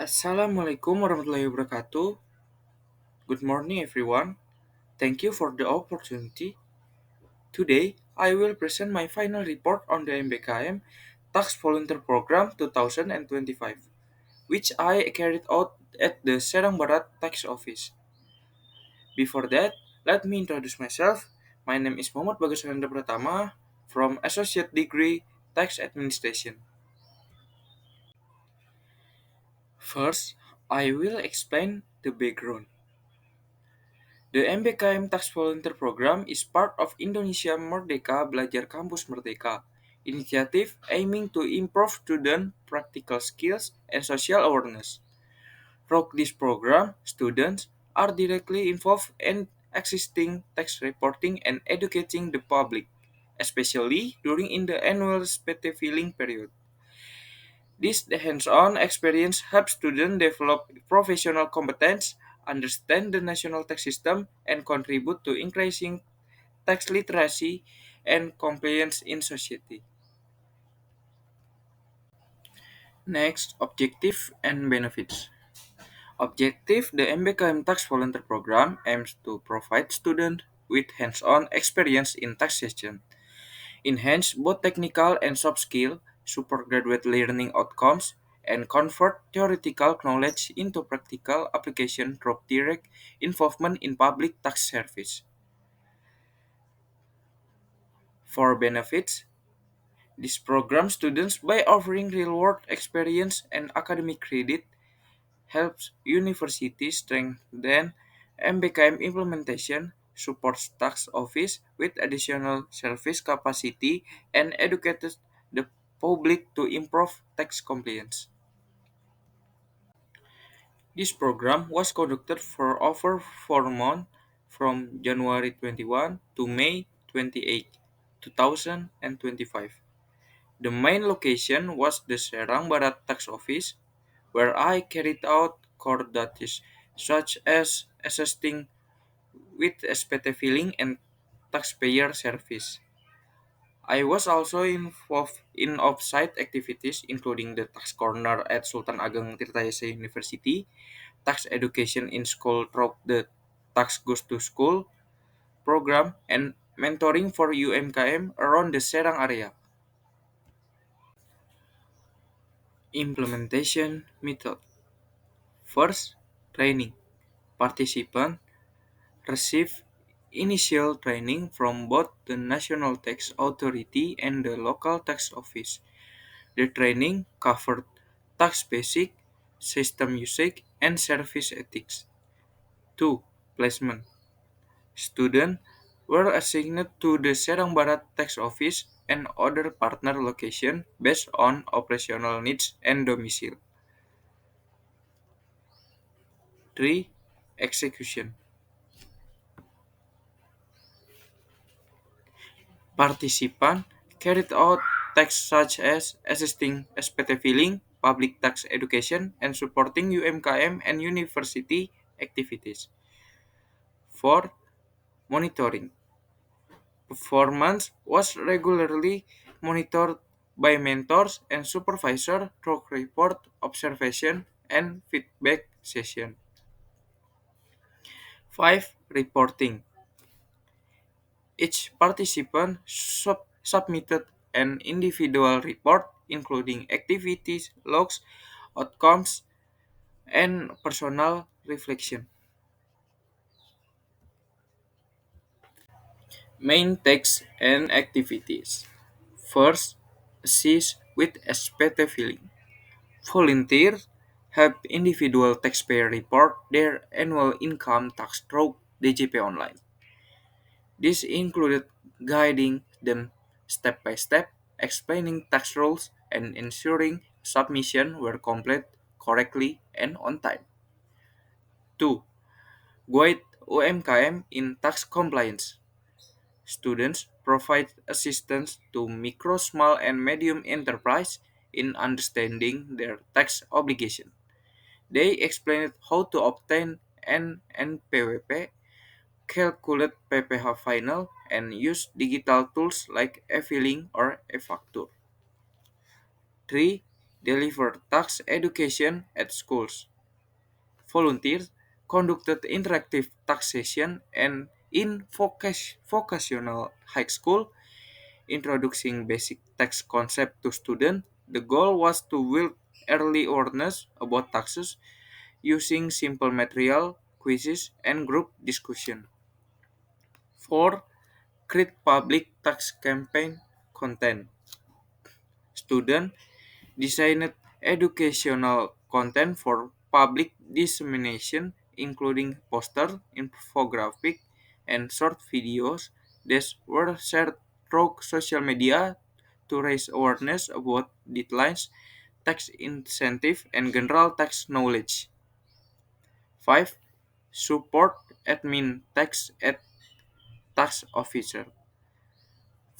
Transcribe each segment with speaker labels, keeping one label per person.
Speaker 1: Assalamualaikum warahmatullahi wabarakatuh. Good morning, everyone. Thank you for the opportunity. Today, I will present my final report on the MBKM Tax Volunteer Program 2025, which I carried out at the Serang Barat Tax Office. Before that, let me introduce myself. My name is Muhammad Bagus Hendra Pratama from Associate Degree Tax Administration. First, I will explain the background. The MBKM Tax Volunteer Program is part of Indonesia Merdeka Belajar Kampus Merdeka, initiative aiming to improve student practical skills and social awareness. Through this program, students are directly involved in assisting tax reporting and educating the public, especially during in the annual spete filing period. This hands-on experience helps students develop professional competence, understand the national tax system, and contribute to increasing tax literacy and compliance in society. Next, objective and benefits. Objective: the MBKM Tax Volunteer Program aims to provide students with hands-on experience in taxation, enhance both technical and soft skills, support graduate learning outcomes, and convert theoretical knowledge into practical application through direct involvement in public tax service. For benefits, this program students by offering real-world experience and academic credit helps universities strengthen MBKM implementation, supports tax office with additional service capacity, and educates the public to improve tax compliance. This program was conducted for over 4 months from January 21 to May 28, 2025. The main location was the Serang Barat Tax Office, where I carried out core duties such as assisting with SPT filing and taxpayer service. I was also involved in off-site activities including the tax corner at Sultan Ageng Tirtayasa University, tax education in school through the Tax Goes to School program, and mentoring for UMKM around the Serang area. Implementation method. First, training. Participants receive initial training from both the National Tax Authority and the local tax office. The training covered tax basic, system usage, and service ethics. 2. Placement. Students were assigned to the Serang Barat Tax Office and other partner locations based on operational needs and domicile. 3. Execution. Participants carried out tasks such as assisting SPT filing, public tax education, and supporting UMKM and university activities. 4. Monitoring. Performance was regularly monitored by mentors and supervisors through report, observation, and feedback session. 5. Reporting. Each participant submitted an individual report including activities, logs, outcomes, and personal reflection. Main tasks and activities. First, assist with SPT filing. Volunteers help individual taxpayer report their annual income tax through DJP Online. This included guiding them step by step, explaining tax rules, and ensuring submission were complete correctly and on time. 2. Guide UMKM in tax compliance. Students provide assistance to micro, small, and medium enterprise in understanding their tax obligation. They explained how to obtain an NPWP, calculate PPH final, and use digital tools like e-filing or e-factur. 3. delivered tax education at schools. Volunteers conducted interactive taxation and in vocational high school, introducing basic tax concept to students. The goal was to build early awareness about taxes using simple material, quizzes, and group discussion. 4. Create public tax campaign content. Students designed educational content for public dissemination, including posters, infographic, and short videos that were shared through social media to raise awareness about deadlines, tax incentive, and general tax knowledge. 5. Support admin tax at tax officer.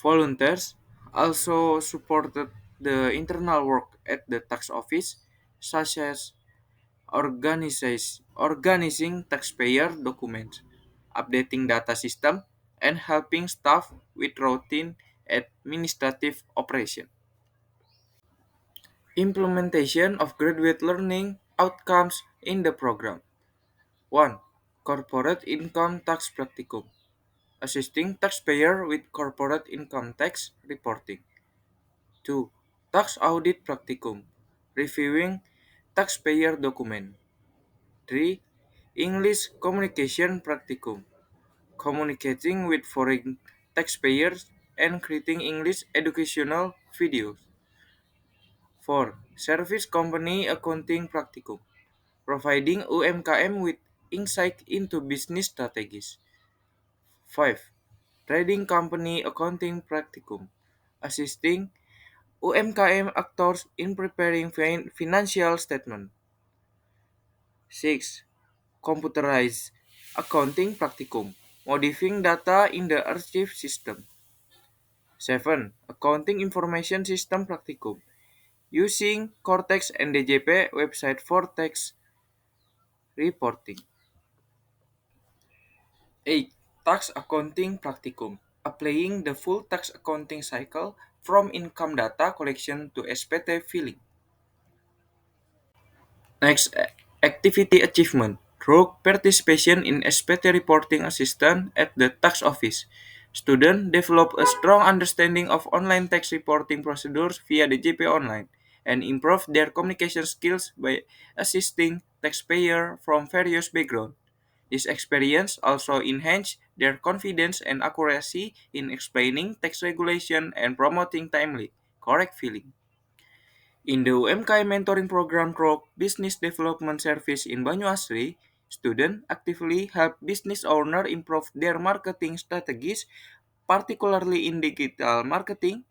Speaker 1: Volunteers also supported the internal work at the tax office, such as organizing taxpayer documents, updating data system, and helping staff with routine administrative operation. Implementation of graduate learning outcomes in the program. 1. Corporate income tax practicum. Assisting taxpayer with corporate income tax reporting. 2. Tax audit practicum. Reviewing taxpayer document. 3. English communication practicum. Communicating with foreign taxpayers and creating English educational videos. 4. Service company accounting practicum. Providing UMKM with insight into business strategies. 5. Trading company accounting practicum. Assisting UMKM actors in preparing financial statement. 6. Computerized accounting practicum. Modifying data in the archive system. 7. Accounting information system practicum. Using Cortex and DJP website for tax reporting. 8. Tax accounting practicum. Applying the full tax accounting cycle from income data collection to SPT filing. Next, activity achievement. Through participation in SPT reporting assistant at the tax office, students develop a strong understanding of online tax reporting procedures via the GP Online and improve their communication skills by assisting taxpayers from various backgrounds. This experience also enhanced their confidence and accuracy in explaining tax regulation and promoting timely, correct filing. In the UMKM mentoring program through Business Development Service in Banyuasri, students actively help business owners improve their marketing strategies, particularly in digital marketing.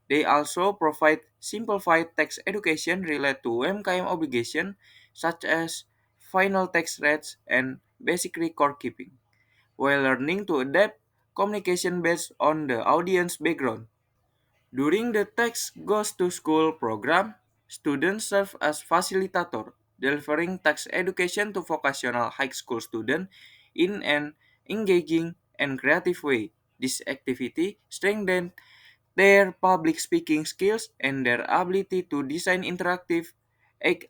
Speaker 1: They also provide simplified tax education related to UMKM obligation, such as final tax rates and basic record keeping, while learning to adapt communication based on the audience background. During the Tax Goes to School program, students serve as facilitator, delivering tax education to vocational high school students in an engaging and creative way. This activity strengthens their public speaking skills and their ability to design interactive,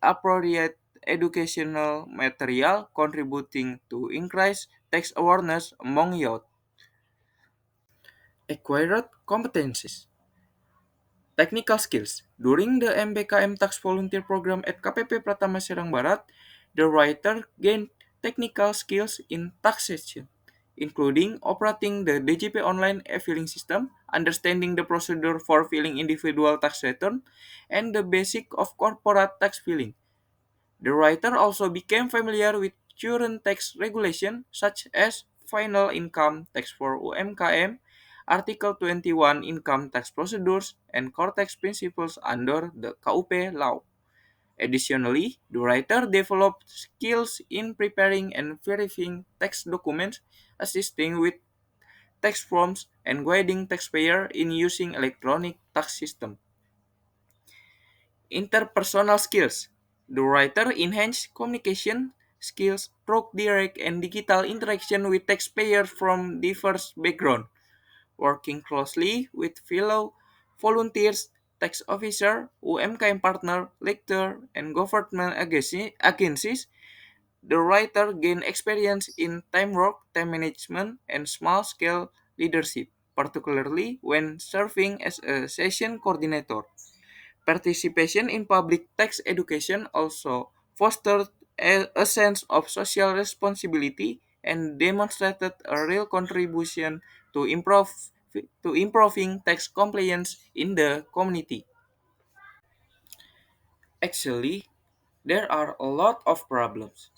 Speaker 1: appropriate educational material, contributing to increase tax awareness among youth. Acquired competencies. Technical skills. During the MBKM Tax Volunteer Program at KPP Pratama Serang Barat, the writer gained technical skills in taxation, including operating the DJP online e-filing system, understanding the procedure for filing individual tax return, and the basic of corporate tax filing. The writer also became familiar with current tax regulation such as final income tax for UMKM, Article 21 income tax procedures, and core tax principles under the KUP law. Additionally, the writer developed skills in preparing and verifying tax documents, assisting with tax forms, and guiding taxpayer in using electronic tax system. Interpersonal skills. The writer enhanced communication skills through direct and digital interaction with taxpayers from diverse backgrounds, working closely with fellow volunteers tax officer, UMKM partner, lecturer, and government agencies, the writer gained experience in teamwork, time management, and small-scale leadership, particularly when serving as a session coordinator. Participation in public tax education also fostered a sense of social responsibility and demonstrated a real contribution to improving tax compliance in the community. Actually, there are a lot of problems.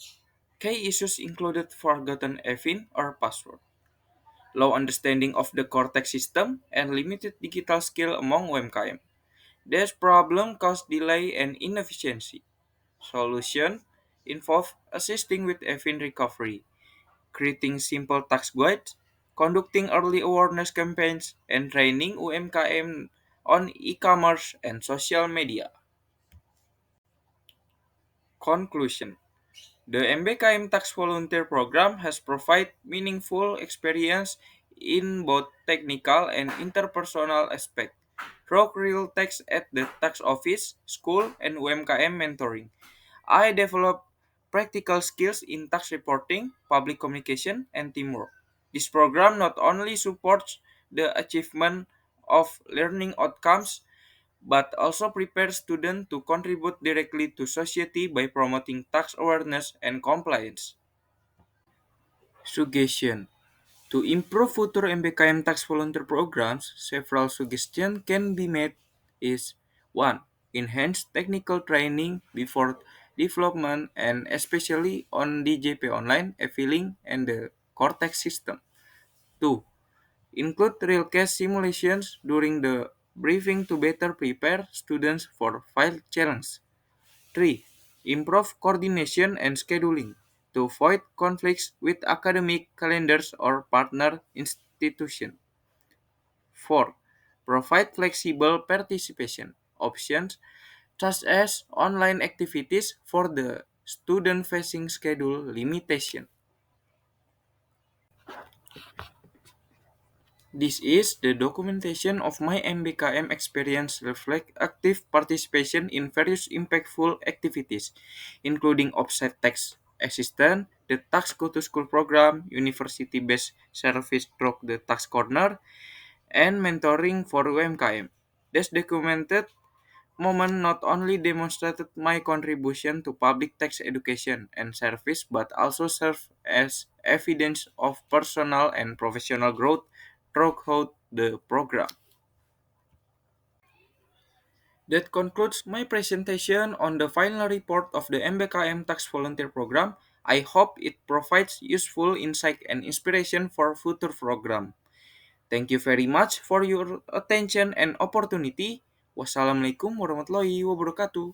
Speaker 1: Key issues included forgotten EFIN or password, low understanding of the core tax system, and limited digital skill among UMKM. This problem caused delay and inefficiency. Solution involve assisting with EFIN recovery, creating simple tax guides, conducting early awareness campaigns, and training UMKM on e-commerce and social media. Conclusion: the MBKM Tax Volunteer Program has provided meaningful experience in both technical and interpersonal aspects through real tax at the tax office, school, and UMKM mentoring. I developed practical skills in tax reporting, public communication, and teamwork. This program not only supports the achievement of learning outcomes but also prepares students to contribute directly to society by promoting tax awareness and compliance. Suggestion: to improve future MBKM tax volunteer programs, several suggestions can be made is 1. Enhance technical training before development and especially on DJP online, e-filing, and the core tax system. 2. Include real case simulations during the briefing to better prepare students for file challenge. 3. Improve coordination and scheduling to avoid conflicts with academic calendars or partner institutions. 4. Provide flexible participation options such as online activities for the student-facing schedule limitation. This is the documentation of my MBKM experience reflect active participation in various impactful activities, including offset tax assistance, the Tax Go to School program, university-based service through the Tax Corner, and mentoring for UMKM. This documented moment not only demonstrated my contribution to public tax education and service but also served as evidence of personal and professional growth throughout the program. That concludes my presentation on the final report of the MBKM Tax Volunteer Program. I hope it provides useful insight and inspiration for future program. Thank you very much for your attention and opportunity. Wassalamualaikum warahmatullahi wabarakatuh.